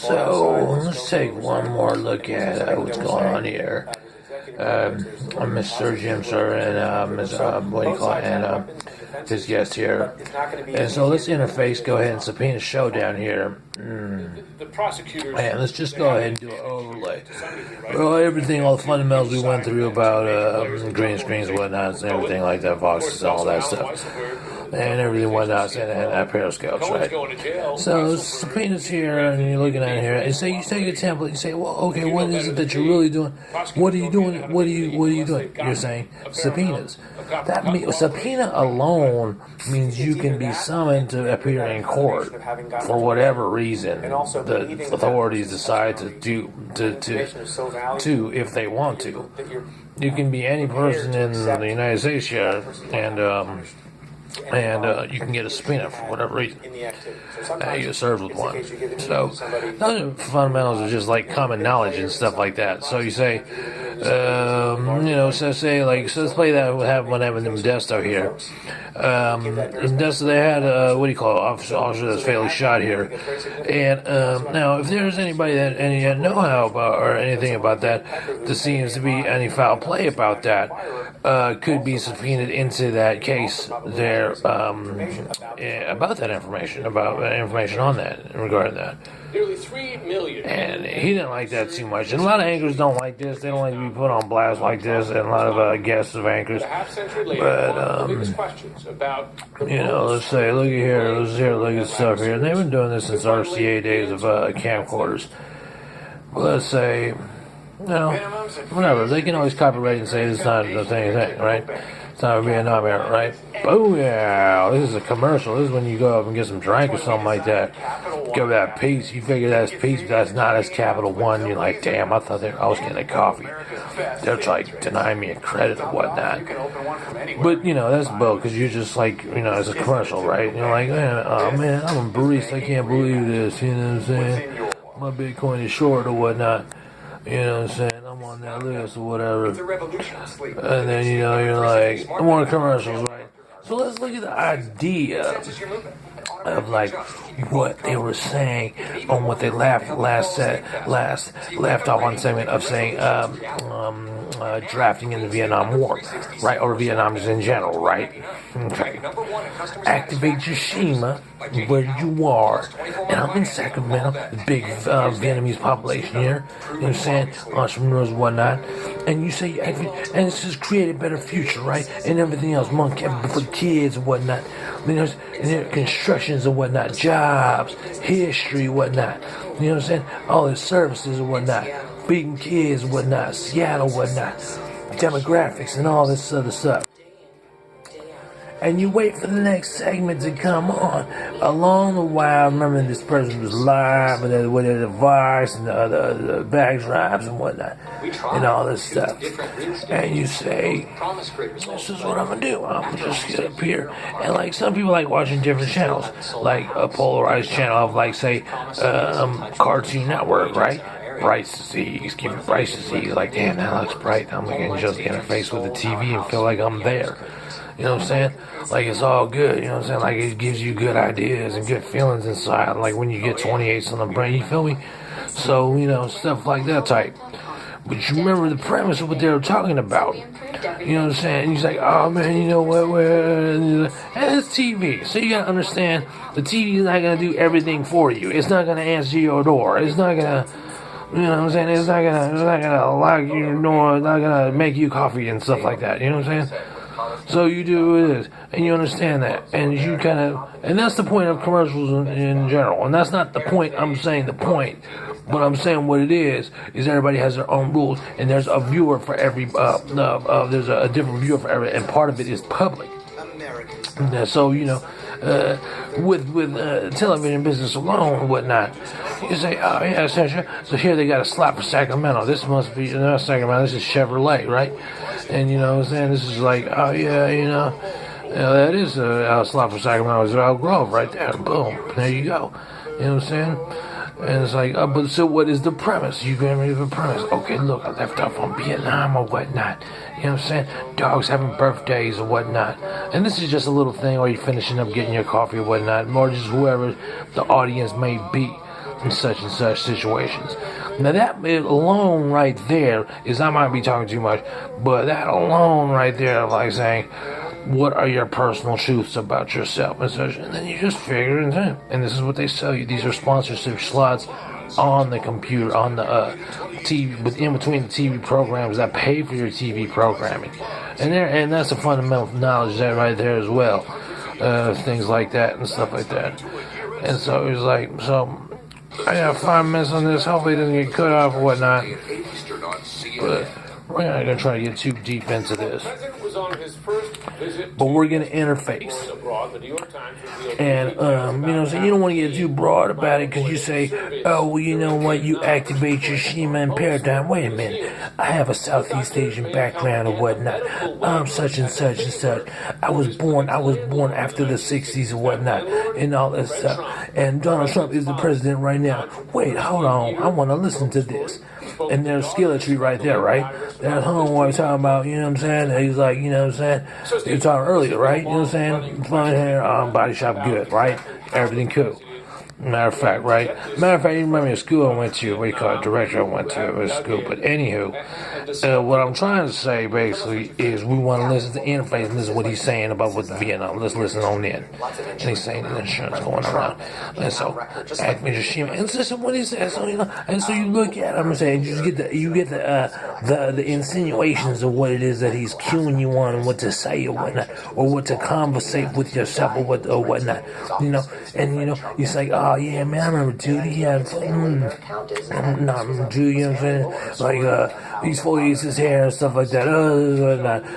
So let's take one more look at what's going on here. Mr. Jim Sir and Ms. What do you call it? And his guest here. And so let's interface. Go ahead and subpoena showdown here. And let's just go ahead and do an overlay. Well, everything, all the fundamentals we went through about green screens and whatnot, and everything like that, Voxes, all that stuff. And everything whatnot, and periscopes, right? So subpoenas here, and you're looking at it here, and say you take a template, you say, well, okay, what is it that you're really doing? What are you doing? What are you doing? You're saying subpoenas. That means subpoena alone means you can be summoned to appear in court for whatever reason the authorities decide to do to if they want to. You can be any person in the United States here, and you can get a subpoena for whatever reason. You served with one. So those fundamentals are just like common knowledge and stuff like that. So you say, so let's play that. We'll have one having them Modesto here. Modesto, they had what do you call it? Officer that's fatally shot here. And now, if there's anybody that any know-how about or anything about that, there seems to be any foul play about that, could be subpoenaed into that case there about that information, on that regarding that. Nearly 3 million. And he didn't like that too much. And a lot of anchors don't like this. They don't like to be put on blast like this, and a lot of guests of anchors. But, let's say, look at here, look at stuff here. And they've been doing this since RCA days of camcorders. Well, let's say, whatever. They can always copyright and say it's not the thing, right? It's not a Vietnam era, right? Oh, yeah, this is a commercial. This is when you go up and get some drink or something like that. Give that piece. You figure that's piece, but that's not as Capital One. You're like, damn, I thought I was getting a coffee. They're like denying me a credit or whatnot. But, that's bull, because you're just like, it's a commercial, right? And you're like, man, I'm a barista. I can't believe this. You know what I'm saying? My Bitcoin is short or whatnot. You know what I'm saying? I'm on that list or whatever. And then, you're like, more commercials, right? So let's look at the idea of like what they were saying on what they left off on segment of saying drafting in the Vietnam War, right? Or Vietnamese in general, right? Okay. Activate your Shima where you are. And I'm in Sacramento, the big Vietnamese population here. You know what I'm saying? Entrepreneurs and whatnot. And you say, and it's just create a better future, right? And everything else, for kids and whatnot. And there are constructions and whatnot, jobs, history and whatnot. You know what I'm saying? All the services and whatnot. Feeding kids and whatnot, Seattle and whatnot. Demographics and all this other stuff. And you wait for the next segment to come on. Along the while, remember this person was live, and then with the device and the backdrops and whatnot, and all this stuff. And you say, this is what I'm going to do. I'm just going to appear. And like some people like watching different channels, like a polarized channel of like, say, Cartoon Network, right? Bright disease, give it bright disease. Like, damn, that looks bright. I'm going to just interface with the TV and feel like I'm there. You know what I'm saying? Like, it's all good. You know what I'm saying? Like, it gives you good ideas and good feelings inside. Like, when you get 28s on the brain, you feel me? So, stuff like that type. But you remember the premise of what they were talking about. You know what I'm saying? And he's like, oh, man, you know what? And it's TV. So you got to understand, the TV is not going to do everything for you. It's not going to answer your door. It's not going to... You know what I'm saying? It's not gonna lock your door. It's not gonna make you coffee and stuff like that. You know what I'm saying? So you do this, and you understand that, and you and that's the point of commercials in general. And that's not the point. I'm saying the point, but I'm saying what it is everybody has their own rules, and there's a viewer for every. There's a different viewer for every, and part of it is public. So with television business alone and whatnot, you say, oh yeah, etc. So here they got a slot for Sacramento. This must be not Sacramento. This is Chevrolet, right? And you know what I'm saying, this is like, oh yeah, that is a slot for Sacramento. It's Elk Grove right there. Boom, there you go. You know what I'm saying? And it's like, but so what is the premise? You gave me the premise. Okay, look, I left off on Vietnam or whatnot. You know what I'm saying? Dogs having birthdays or whatnot. And this is just a little thing, or you're finishing up getting your coffee or whatnot, or just whoever the audience may be. in such and such situations. Now that alone right there is, I might be talking too much, but that alone right there, like saying, what are your personal truths about yourself and such, and then you just figure it out. And this is what they sell you. These are sponsorship slots on the computer, on the TV, within between the TV programs that pay for your TV programming, and that's the fundamental knowledge that right there as well, things like that and stuff like that. And so it's like, so I got 5 minutes on this. Hopefully it doesn't get cut off or whatnot. But we're not going to try to get too deep into this. But we're going to interface. And, so you don't want to get too broad about it because you say, oh, well, you know what? You activate your Shima and paradigm. Wait a minute. I have a Southeast Asian background or whatnot. I'm such and such and such. I was born after the 60s or whatnot and all that stuff. And Donald Trump is the president right now. Wait, hold on. I want to listen to this. And there's skilletry right there, right? There's homeboy talking about, you know what I'm saying? He's like, you know what I'm saying? You were talking earlier, right? You know what I'm saying? Fine hair, body shop good, right? Everything cool. Matter of fact, right? Matter of fact, you remember the school I went to, what do you call it, director I went to, it was school. But anywho, what I'm trying to say basically is we want to listen to interface, and this is what he's saying about with Vietnam. Let's listen on in. And he's saying the insurance going around. And so, Acme Shima, and this is what he says. So, and so you look at him and say, you get the insinuations of what it is that he's cueing you on and what to say or whatnot, or what to conversate with yourself or whatnot. And he's like, oh yeah, man, I remember Judy. Yeah, not Judy. You know what I'm saying? Like he's foliates his hair and stuff like that.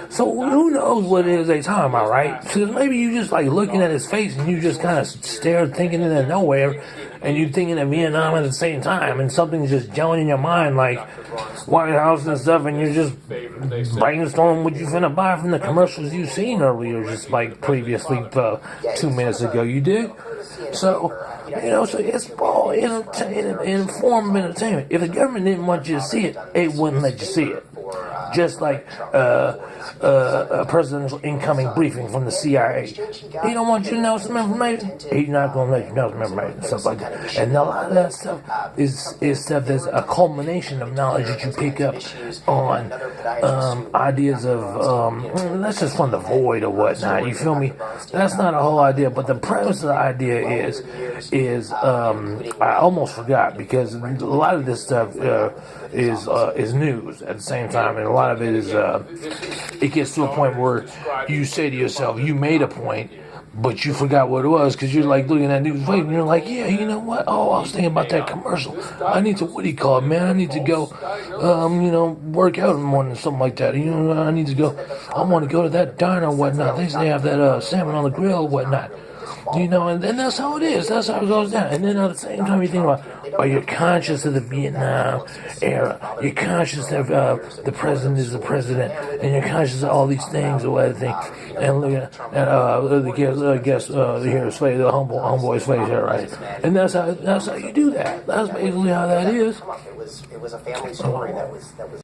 So who knows what it is they talking about, right? So maybe you just like looking at his face and you just kind of stare, thinking it out of nowhere, and you thinking of Vietnam at the same time, and something's just gelling in your mind like White House and stuff, and you're just brainstorming what you finna buy from the commercials you seen earlier, just like previously 2 minutes ago. You did. So so it's all informative entertainment. If the government didn't want you to see it, it wouldn't let you see it. Just like a presidential incoming briefing from the CIA. He don't want you to know some information. He's not going to let you know some information, stuff like that. And a lot of that stuff is stuff that's a culmination of knowledge that you pick up on ideas of, that's just from the void or whatnot. You feel me? That's not a whole idea, but the premise of the idea is I almost forgot, because a lot of this stuff is news at the same time, and a lot of it is it gets to a point where you say to yourself, you made a point, but you forgot what it was because you're like looking at news and you're like, yeah, you know what? Oh, I was thinking about that commercial. I need to, what do you call it, man? I need to go, work out in the morning or something like that. I need to go. I want to go to that diner or whatnot. They have that salmon on the grill or whatnot. And that's how it is. That's how it goes down. And then at the same time, you think about, are you conscious of the Vietnam era? You're conscious of the president is the president, and you're conscious of all these things or everything. And look at the guest here, the homeboy's face here, right? And that's how you do that. That's basically how that is. It was a family story that was